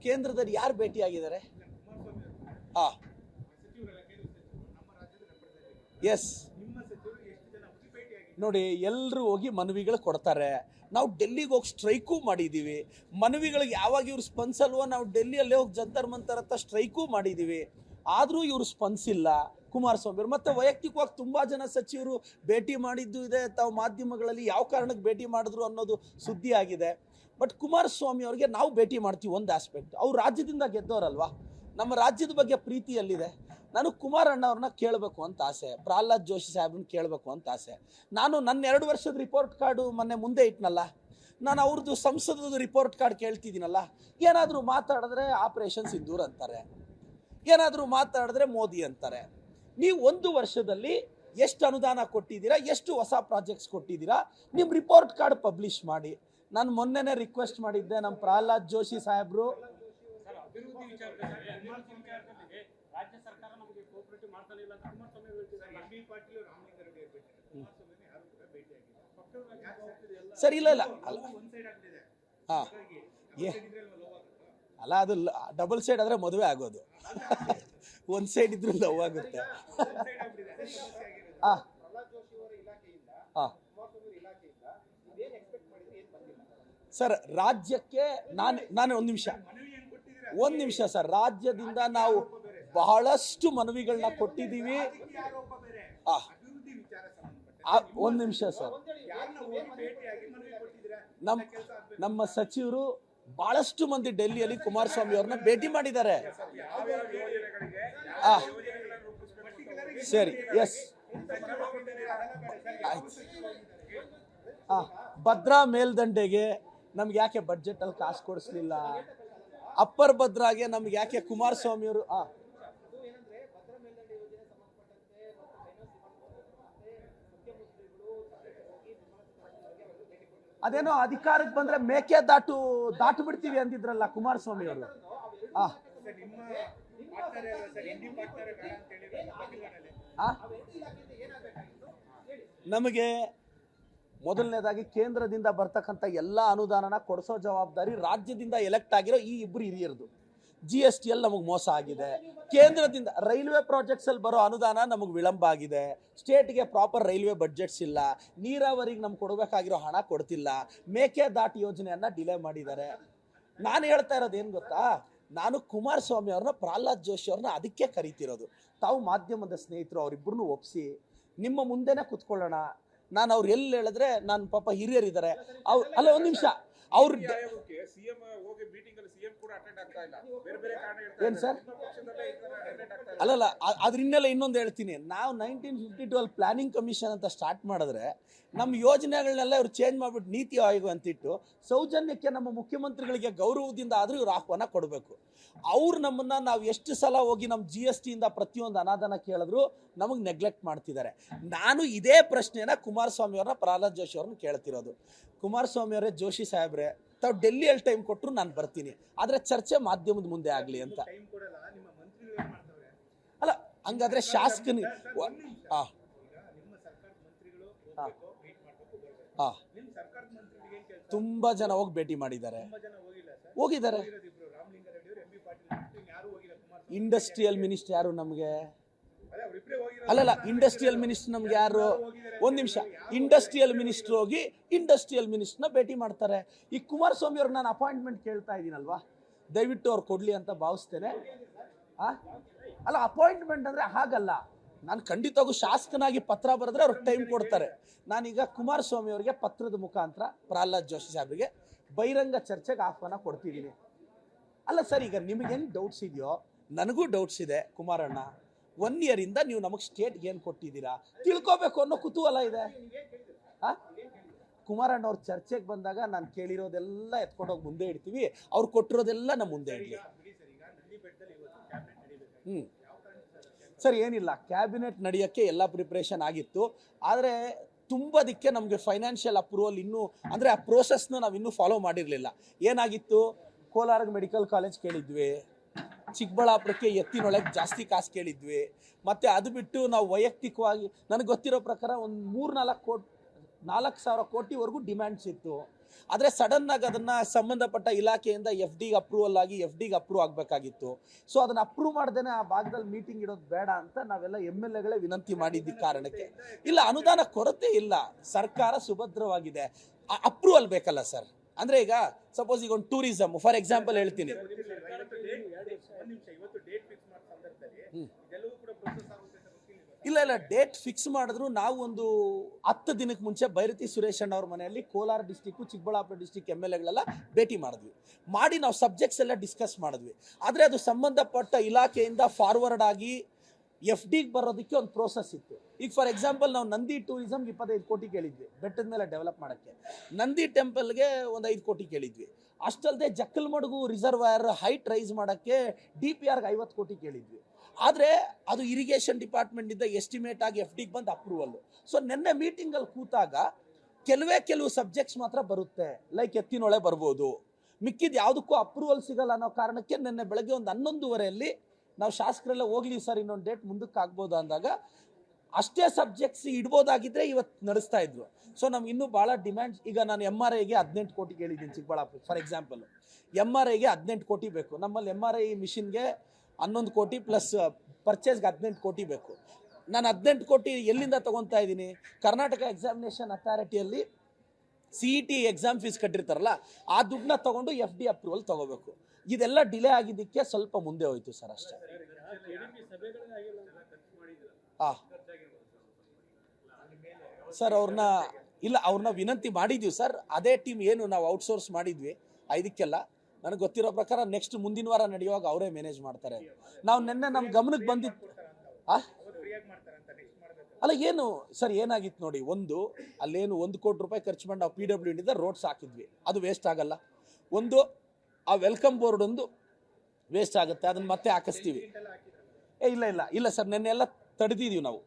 ಕೇಂದ್ರದಲ್ಲಿ ಯಾರು ಭೇಟಿಯಾಗಿದ್ದಾರೆ? ಹಾ, ಎಸ್. ನೋಡಿ, ಎಲ್ಲರೂ ಹೋಗಿ ಮನವಿಗಳು ಕೊಡ್ತಾರೆ. ನಾವು ಡೆಲ್ಲಿಗೆ ಹೋಗಿ ಸ್ಟ್ರೈಕು ಮಾಡಿದ್ದೀವಿ. ಮನವಿಗಳಿಗೆ ಯಾವಾಗ ಇವ್ರು ಸ್ಪಂದಿಸಲ್ವೋ ನಾವು ಡೆಲ್ಲಿಯಲ್ಲೇ ಹೋಗಿ ಜಂತರ್ ಮಂತರ್ ಹತ್ರ ಸ್ಟ್ರೈಕು ಮಾಡಿದ್ದೀವಿ. ಆದರೂ ಇವರು ಸ್ಪಂದಿಸಿಲ್ಲ ಕುಮಾರಸ್ವಾಮಿ ಅವರು. ಮತ್ತು ವೈಯಕ್ತಿಕವಾಗಿ ತುಂಬ ಜನ ಸಚಿವರು ಭೇಟಿ ಮಾಡಿದ್ದು ಇದೆ. ತಾವು ಮಾಧ್ಯಮಗಳಲ್ಲಿ ಯಾವ ಕಾರಣಕ್ಕೆ ಭೇಟಿ ಮಾಡಿದ್ರು ಅನ್ನೋದು ಸುದ್ದಿ ಆಗಿದೆ. ಬಟ್ ಕುಮಾರಸ್ವಾಮಿ ಅವರಿಗೆ ನಾವು ಭೇಟಿ ಮಾಡ್ತೀವಿ. ಒಂದು ಆಸ್ಪೆಕ್ಟ್, ಅವ್ರು ರಾಜ್ಯದಿಂದ ಗೆದ್ದವರಲ್ವಾ, ನಮ್ಮ ರಾಜ್ಯದ ಬಗ್ಗೆ ಪ್ರೀತಿಯಲ್ಲಿದೆ. ನಾನು ಕುಮಾರಣ್ಣ ಅವ್ರನ್ನ ಕೇಳಬೇಕು ಅಂತ ಆಸೆ, ಪ್ರಹ್ಲಾದ್ ಜೋಶಿ ಸಾಹೇಬ್ರನ್ನ ಕೇಳಬೇಕು ಅಂತ ಆಸೆ. ನಾನು ನನ್ನ 2 ವರ್ಷದ ರಿಪೋರ್ಟ್ ಕಾರ್ಡು ಮೊನ್ನೆ ಮುಂದೆ ಇಟ್ನಲ್ಲ, ನಾನು ಅವ್ರದ್ದು ಸಂಸದದ ರಿಪೋರ್ಟ್ ಕಾರ್ಡ್ ಕೇಳ್ತಿದ್ದೀನಲ್ಲ. ಏನಾದರೂ ಮಾತಾಡಿದ್ರೆ ಆಪರೇಷನ್ ಸಿಂಧೂರ್ ಅಂತಾರೆ, ಏನಾದರೂ ಮಾತಾಡಿದ್ರೆ ಮೋದಿ ಅಂತಾರೆ. ನೀವು 1 ವರ್ಷದಲ್ಲಿ ಎಷ್ಟು ಅನುದಾನ ಕೊಟ್ಟಿದ್ದೀರಾ, ಎಷ್ಟು ಹೊಸ ಪ್ರಾಜೆಕ್ಟ್ಸ್ ಕೊಟ್ಟಿದ್ದೀರಾ, ನಿಮ್ಮ ರಿಪೋರ್ಟ್ ಕಾರ್ಡ್ ಪಬ್ಲಿಷ್ ಮಾಡಿ. ನಾನು ಮೊನ್ನೆನೇ ರಿಕ್ವೆಸ್ಟ್ ಮಾಡಿದ್ದೆ ನಮ್ಮ ಪ್ರಹ್ಲಾದ್ ಜೋಶಿ ಸಾಹೇಬರು. ರಾಜ್ಯ ಸರ್ಕಾರ ನಮಗೆ ಕೋಆಪರೇಟ್ ಮಾಡ್ತಾನೆ ಇಲ್ಲ ಅಂತ ಕುಮಾರಸ್ವಾಮಿ ಹೇಳ್ತಿದ್ದಾರೆ. ಎಂಬಿ ಪಾಟೀಲ್ ಸರಿ, ಇಲ್ಲ ಅಲ್ಲ, ಅದು ಡಬಲ್ ಸೈಡ್ ಆದರೆ ಮದುವೆ ಆಗೋದು, ಒಂದು ಸೈಡ್ ಇದ್ರೂ ಲವ್ ಆಗುತ್ತೆ. ಸರ್, ರಾಜ್ಯಕ್ಕೆ ನಾನು ಒಂದು ನಿಮಿಷ ಸರ್, ರಾಜ್ಯದಿಂದ ನಾವು ಬಹಳಷ್ಟು ಮನವಿಗಳನ್ನ ಕೊಟ್ಟಿದ್ದೀವಿ. ಒಂದು ನಿಮಿಷ ಸರ್, ನಮ್ಮ ಸಚಿವರು ಬಹಳಷ್ಟು ಮಂದಿ ಡೆಲ್ಲಿಯಲ್ಲಿ ಕುಮಾರಸ್ವಾಮಿ ಅವ್ರನ್ನ ಭೇಟಿ ಮಾಡಿದ್ದಾರೆ. ಸರಿ, ಎಸ್. ಭದ್ರಾ ಮೇಲ್ದಂಡೆಗೆ ನಮ್ಗೆ ಯಾಕೆ ಬಡ್ಜೆಟ್ ಅಲ್ಲಿ ಕಾಸು ಕೊಡಿಸ್ಲಿಲ್ಲ? ಅಪ್ಪರ್ ಭದ್ರಾಗೆ ನಮ್ಗೆ ಯಾಕೆ ಕುಮಾರಸ್ವಾಮಿ ಅವರು ಅದೇನೋ ಅಧಿಕಾರಕ್ಕೆ ಬಂದ್ರೆ ಮೇಕೆ ದಾಟು ಬಿಡ್ತೀವಿ ಅಂದಿದ್ರಲ್ಲ ಕುಮಾರಸ್ವಾಮಿ ಅವರು. ನಮಗೆ ಮೊದಲನೇದಾಗಿ ಕೇಂದ್ರದಿಂದ ಬರ್ತಕ್ಕಂಥ ಎಲ್ಲ ಅನುದಾನನ ಕೊಡಿಸೋ ಜವಾಬ್ದಾರಿ ರಾಜ್ಯದಿಂದ ಎಲೆಕ್ಟ್ ಆಗಿರೋ ಈ ಇಬ್ಬರು ಹಿರಿಯರದು. GST ಅಲ್ಲಿ ನಮಗೆ ಮೋಸ ಆಗಿದೆ. ಕೇಂದ್ರದಿಂದ ರೈಲ್ವೆ ಪ್ರಾಜೆಕ್ಟ್ಸ್ ಅಲ್ಲಿ ಬರೋ ಅನುದಾನ ನಮಗೆ ವಿಳಂಬ ಆಗಿದೆ. ಸ್ಟೇಟ್ಗೆ ಪ್ರಾಪರ್ ರೈಲ್ವೆ ಬಡ್ಜೆಟ್ಸ್ ಇಲ್ಲ. ನೀರಾವರಿಗೆ ನಮ್ಗೆ ಕೊಡಬೇಕಾಗಿರೋ ಹಣ ಕೊಡ್ತಿಲ್ಲ. ಮೇಕೆದಾಟು ಯೋಜನೆಯನ್ನ ಡಿಲೇ ಮಾಡಿದ್ದಾರೆ. ನಾನು ಹೇಳ್ತಾ ಇರೋದು ಏನು ಗೊತ್ತಾ, ನಾನು ಕುಮಾರಸ್ವಾಮಿ ಅವ್ರನ್ನ ಪ್ರಹ್ಲಾದ್ ಜೋಶಿ ಅವ್ರನ್ನ ಅದಕ್ಕೆ ಕರಿತಿರೋದು. ತಾವು ಮಾಧ್ಯಮದ ಸ್ನೇಹಿತರು, ಅವರಿಬ್ಬರನ್ನು ಒಪ್ಪಿಸಿ ನಿಮ್ಮ ಮುಂದೆನೇ ಕುತ್ಕೊಳ್ಳೋಣ. ನಾನು ಅವ್ರು ಎಲ್ಲಿ ಹೇಳಿದ್ರೆ, ನಾನು ಪಾಪ ಹಿರಿಯರಿದ್ದಾರೆ ಅವ್ರು. ಅಲ್ಲ, ಒಂದು ನಿಮಿಷ, ಅವ್ರು ಏನ್ ಸರ್? ಅಲ್ಲಲ್ಲ, ಅದ್ರ ಇನ್ನೆಲ್ಲ ಇನ್ನೊಂದು ಹೇಳ್ತೀನಿ. ನಾವು 1952 ಪ್ಲಾನಿಂಗ್ ಕಮಿಷನ್ ಅಂತ ಸ್ಟಾರ್ಟ್ ಮಾಡಿದ್ರೆ ನಮ್ಮ ಯೋಜನೆಗಳನ್ನೆಲ್ಲ ಇವ್ರು ಚೇಂಜ್ ಮಾಡಿಬಿಟ್ಟು ನೀತಿ ಆಯೋಗ ಅಂತಿಟ್ಟು ಸೌಜನ್ಯಕ್ಕೆ ನಮ್ಮ ಮುಖ್ಯಮಂತ್ರಿಗಳಿಗೆ ಗೌರವದಿಂದ ಆದರೂ ಇವ್ರು ಆಹ್ವಾನ ಕೊಡಬೇಕು. ಅವ್ರು ನಮ್ಮನ್ನ ನಾವು ಎಷ್ಟು ಸಲ ಹೋಗಿ ನಮ್ಮ GST ಇಂದ ಪ್ರತಿಯೊಂದು ಅನಾದಾನ ಕೇಳಿದ್ರು ನಮಗೆ ನೆಗ್ಲೆಕ್ಟ್ ಮಾಡ್ತಿದ್ದಾರೆ. ನಾನು ಇದೇ ಪ್ರಶ್ನೆನ ಕುಮಾರಸ್ವಾಮಿ ಅವ್ರನ್ನ ಪ್ರಹ್ಲಾದ್ ಜೋಶಿ ಅವ್ರನ್ನ ಕೇಳ್ತಿರೋದು. ಕುಮಾರಸ್ವಾಮಿ ಅವರೇ, ಜೋಶಿ ಸಾಹೇಬ್ರೆ, ತಾವು ಡೆಲ್ಲಿಯಲ್ಲಿ ಟೈಮ್ ಕೊಟ್ಟರು ನಾನು ಬರ್ತೀನಿ, ಆದರೆ ಚರ್ಚೆ ಮಾಧ್ಯಮದ ಮುಂದೆ ಆಗಲಿ ಅಂತ. ಅಲ್ಲ, ಹಂಗಾದ್ರೆ ಶಾಸಕನಿಗೆ ತುಂಬಾ ಜನ ಹೋಗಿ ಭೇಟಿ ಮಾಡಿದ್ದಾರೆ, ಹೋಗಿದ್ದಾರೆ. ಇಂಡಸ್ಟ್ರಿಯಲ್ ಮಿನಿಸ್ಟರ್ ಯಾರು ನಮಗೆ? ಅಲ್ಲಲ್ಲ, ಇಂಡಸ್ಟ್ರಿಯಲ್ ಮಿನಿಸ್ಟರ್ ನಮ್ಗೆ ಯಾರು? ಒಂದು ನಿಮಿಷ, ಇಂಡಸ್ಟ್ರಿಯಲ್ ಮಿನಿಸ್ಟರ್ ಹೋಗಿ ಇಂಡಸ್ಟ್ರಿಯಲ್ ಮಿನಿಸ್ಟರ್ನ ಭೇಟಿ ಮಾಡ್ತಾರೆ. ಈ ಕುಮಾರಸ್ವಾಮಿ ಅವ್ರಿಗೆ ನಾನು ಅಪಾಯಿಂಟ್ಮೆಂಟ್ ಕೇಳ್ತಾ ಇದ್ದೀನಲ್ವಾ, ದಯವಿಟ್ಟು ಅವ್ರು ಕೊಡ್ಲಿ ಅಂತ ಭಾವಿಸ್ತೇನೆ. ಅಲ್ಲ, ಅಪಾಯಿಂಟ್ಮೆಂಟ್ ಅಂದ್ರೆ ಹಾಗಲ್ಲ. ನಾನು ಖಂಡಿತವಾಗೂ ಶಾಸಕನಾಗಿ ಪತ್ರ ಬರೆದ್ರೆ ಅವ್ರಿಗೆ ಟೈಮ್ ಕೊಡ್ತಾರೆ. ನಾನೀಗ ಕುಮಾರಸ್ವಾಮಿ ಅವರಿಗೆ ಪತ್ರದ ಮುಖಾಂತರ ಪ್ರಹ್ಲಾದ್ ಜೋಶಿ ಸಾಹೇಬ್ರಿಗೆ ಬಹಿರಂಗ ಚರ್ಚೆಗೆ ಆಹ್ವಾನ ಕೊಡ್ತಿದ್ದೀನಿ. ಅಲ್ಲ ಸರ್, ಈಗ ನಿಮಗೆ ಹೆಂಗೆ ಡೌಟ್ಸ್ ಇದೆಯೋ ನನಗೂ ಡೌಟ್ಸ್ ಇದೆ. ಕುಮಾರಣ್ಣ, 1 year ಇಂದ ನೀವು ನಮಗೆ ಸ್ಟೇಟ್ಗೆ ಏನು ಕೊಟ್ಟಿದ್ದೀರಾ ತಿಳ್ಕೋಬೇಕು ಅನ್ನೋ ಕುತೂಹಲ ಇದೆ. ಕುಮಾರಣ್ಣ ಅವ್ರ ಚರ್ಚೆಗೆ ಬಂದಾಗ ನಾನು ಕೇಳಿರೋದೆಲ್ಲ ಎತ್ಕೊಂಡೋಗಿ ಮುಂದೆ ಇಡ್ತೀವಿ, ಅವ್ರು ಕೊಟ್ಟಿರೋದೆಲ್ಲ ನಮ್ಮ ಮುಂದೆ ಇಡಲಿ. ಸರ್, ಏನಿಲ್ಲ, ಕ್ಯಾಬಿನೆಟ್ ನಡೆಯೋಕ್ಕೆ ಎಲ್ಲ ಪ್ರಿಪ್ರೇಷನ್ ಆಗಿತ್ತು. ಆದರೆ ತುಂಬೋದಕ್ಕೆ ನಮಗೆ ಫೈನಾನ್ಷಿಯಲ್ ಅಪ್ರೂವಲ್ ಇನ್ನೂ, ಅಂದರೆ ಆ ಪ್ರೋಸೆಸ್ನ ನಾವು ಇನ್ನೂ ಫಾಲೋ ಮಾಡಿರಲಿಲ್ಲ. ಏನಾಗಿತ್ತು, ಕೋಲಾರ ಮೆಡಿಕಲ್ ಕಾಲೇಜ್ ಕೇಳಿದ್ವಿ, ಚಿಕ್ಕಬಳ್ಳಾಪುರಕ್ಕೆ ಎತ್ತಿನೊಳಗೆ ಜಾಸ್ತಿ ಕಾಸು ಕೇಳಿದ್ವಿ. ಮತ್ತು ಅದು ಬಿಟ್ಟು ನಾವು ವೈಯಕ್ತಿಕವಾಗಿ ನನಗೆ ಗೊತ್ತಿರೋ ಪ್ರಕಾರ ಒಂದು 3-4 ಕೋಟಿ 4,000 ಕೋಟಿವರೆಗೂ ಡಿಮ್ಯಾಂಡ್ಸ್ ಇತ್ತು. ಆದರೆ ಸಡನ್ನಾಗಿ ಅದನ್ನು ಸಂಬಂಧಪಟ್ಟ ಇಲಾಖೆಯಿಂದ FDಗೆ ಅಪ್ರೂವಲ್ ಆಗಿ FDಗೆ ಅಪ್ರೂವ್ ಆಗಬೇಕಾಗಿತ್ತು. ಸೊ ಅದನ್ನು ಅಪ್ರೂವ್ ಮಾಡ್ದೇನೆ ಆ ಭಾಗದಲ್ಲಿ ಮೀಟಿಂಗ್ ಇಡೋದು ಬೇಡ ಅಂತ ನಾವೆಲ್ಲ MLAಗಳೇ ವಿನಂತಿ ಮಾಡಿದ್ದ ಕಾರಣಕ್ಕೆ. ಇಲ್ಲ, ಅನುದಾನ ಕೊರತೆ ಇಲ್ಲ, ಸರ್ಕಾರ ಸುಭದ್ರವಾಗಿದೆ. ಅಪ್ರೂವಲ್ ಬೇಕಲ್ಲ ಸರ್. ಅಂದರೆ ಈಗ ಸಪೋಸ್ ಈಗ ಒಂದು ಟೂರಿಸಮ್ ಫಾರ್ ಎಕ್ಸಾಂಪಲ್ ಹೇಳ್ತೀನಿ. ಇಲ್ಲ, ಡೇಟ್ ಫಿಕ್ಸ್ ಮಾಡಿದ್ರು ನಾವು ಒಂದು 10 ದಿನಕ್ಕೆ ಮುಂಚೆ ಬೈರತಿ ಸುರೇಶ್ ಅಣ್ಣ ಅವ್ರ ಮನೆಯಲ್ಲಿ ಕೋಲಾರ ಡಿಸ್ಟಿಕ್ಕು ಚಿಕ್ಕಬಳ್ಳಾಪುರ ಡಿಸ್ಟಿಕ್ MLAಗಳೆಲ್ಲ ಭೇಟಿ ಮಾಡಿ ನಾವು ಸಬ್ಜೆಕ್ಟ್ಸ್ ಎಲ್ಲ ಡಿಸ್ಕಸ್ ಮಾಡಿದ್ವಿ. ಆದರೆ ಅದು ಸಂಬಂಧಪಟ್ಟ ಇಲಾಖೆಯಿಂದ ಫಾರ್ವರ್ಡ್ ಆಗಿ FDಗೆ ಬರೋದಕ್ಕೆ ಒಂದು ಪ್ರೋಸೆಸ್ ಇತ್ತು. ಈಗ ಫಾರ್ ಎಕ್ಸಾಂಪಲ್ ನಾವು ನಂದಿ ಟೂರಿಸಮ್ಗೆ 25 ಕೋಟಿ ಕೇಳಿದ್ವಿ ಬೆಟ್ಟದ ಮೇಲೆ ಡೆವಲಪ್ ಮಾಡೋಕ್ಕೆ. ನಂದಿ ಟೆಂಪಲ್ಗೆ ಒಂದು 5 ಕೋಟಿ ಕೇಳಿದ್ವಿ. ಅಷ್ಟಲ್ಲದೆ ಜಕ್ಕಲ್ಮಡುಗು ರಿಸರ್ವಾಯರ್ ಹೈಟ್ ರೈಸ್ ಮಾಡೋಕ್ಕೆ DPRಗೆ 50 ಕೋಟಿ ಕೇಳಿದ್ವಿ. ಆದರೆ ಅದು ಇರಿಗೇಷನ್ ಡಿಪಾರ್ಟ್ಮೆಂಟಿಂದ ಎಸ್ಟಿಮೇಟ್ ಆಗಿ FDಗೆ ಬಂದು ಅಪ್ರೂವಲ್ಲು. ಸೊ ನಿನ್ನೆ ಮೀಟಿಂಗಲ್ಲಿ ಕೂತಾಗ ಕೆಲವು ಸಬ್ಜೆಕ್ಟ್ಸ್ ಮಾತ್ರ ಬರುತ್ತೆ, ಲೈಕ್ ಎತ್ತಿನೊಳೆ ಬರ್ಬೋದು, ಮಿಕ್ಕಿದ ಯಾವುದಕ್ಕೂ ಅಪ್ರೂವಲ್ ಸಿಗಲ್ಲ ಅನ್ನೋ ಕಾರಣಕ್ಕೆ ನಿನ್ನೆ ಬೆಳಗ್ಗೆ ಒಂದು 11:30 ನಾವು ಶಾಸಕರೆಲ್ಲ ಹೋಗ್ಲಿ ಸರ್ ಇನ್ನೊಂದು ಡೇಟ್ ಮುಂದಕ್ಕೆ ಆಗ್ಬೋದು ಅಂದಾಗ ಅಷ್ಟೇ ಸಬ್ಜೆಕ್ಟ್ಸ್ ಇಡ್ಬೋದಾಗಿದ್ದರೆ ಇವತ್ತು ನಡೆಸ್ತಾ ಇದ್ರು. ಸೊ ನಮ್ಗೆ ಇನ್ನೂ ಭಾಳ ಡಿಮ್ಯಾಂಡ್ಸ್. ಈಗ ನಾನು MRIಗೆ 18 ಕೋಟಿ ಕೇಳಿದ್ದೀನಿ ಚಿಕ್ಕಬಳ್ಳಾಪುರ ಫಾರ್ ಎಕ್ಸಾಂಪಲ್. MRIಗೆ 18 ಕೋಟಿ ಬೇಕು. ನಮ್ಮಲ್ಲಿ MRI ಮಿಷಿನ್ಗೆ 11 ಕೋಟಿ ಪ್ಲಸ್ ಪರ್ಚೇಸ್ಗೆ 18 ಕೋಟಿ ಬೇಕು. ನಾನು 18 ಕೋಟಿ ಎಲ್ಲಿಂದ ತೊಗೊತಾ ಇದ್ದೀನಿ? ಕರ್ನಾಟಕ ಎಕ್ಸಾಮಿನೇಷನ್ ಅಥಾರಿಟಿಯಲ್ಲಿ CET ಎಕ್ಸಾಮ್ ಫೀಸ್ ಕಟ್ಟಿರ್ತಾರಲ್ಲ ಆ ದುಡ್ಡನ್ನ ತೊಗೊಂಡು FD ಅಪ್ರೂವಲ್ ತೊಗೋಬೇಕು. ಇದೆಲ್ಲ ಡಿಲೇ ಆಗಿದ್ದಕ್ಕೆ ಸ್ವಲ್ಪ ಮುಂದೆ ಹೋಯ್ತು ಸರ್ ಅಷ್ಟೇ. ಸರ್ ಅವ್ರನ್ನ ವಿನಂತಿ ಮಾಡಿದ್ವಿ ಸರ್. ಅದೇ ಟೀಮ್ ಏನು ನಾವು ಔಟ್ಸೋರ್ಸ್ ಮಾಡಿದ್ವಿ ಇದಕ್ಕೆಲ್ಲ ನನಗೆ ಗೊತ್ತಿರೋ ಪ್ರಕಾರ ನೆಕ್ಸ್ಟ್ ಮುಂದಿನ ವಾರ ನಡೆಯುವಾಗ ಅವರೇ ಮ್ಯಾನೇಜ್ ಮಾಡ್ತಾರೆ. ನಾವು ನಿನ್ನೆ ನಮ್ಮ ಗಮನಕ್ಕೆ ಬಂದಿತ್ತು. ಅಲ್ಲ ಏನು ಸರ್ ಏನಾಗಿತ್ತು ನೋಡಿ, ಅಲ್ಲೇನು 1 ಕೋಟಿ ರೂಪಾಯಿ ಖರ್ಚು ಮಾಡಿ ನಾವು PWDಯಿಂದ ರೋಡ್ಸ್ ಹಾಕಿದ್ವಿ, ಅದು ವೇಸ್ಟ್ ಆಗಲ್ಲ. ಆ ವೆಲ್ಕಮ್ ಬೋರ್ಡ್ ಒಂದು ವೇಸ್ಟ್ ಆಗುತ್ತೆ, ಅದನ್ನ ಮತ್ತೆ ಹಾಕಿಸ್ತೀವಿ. ಇಲ್ಲ ಸರ್, ನೆನ್ನೆ ಎಲ್ಲ ತಡೆದಿದ್ದೀವಿ ನಾವು.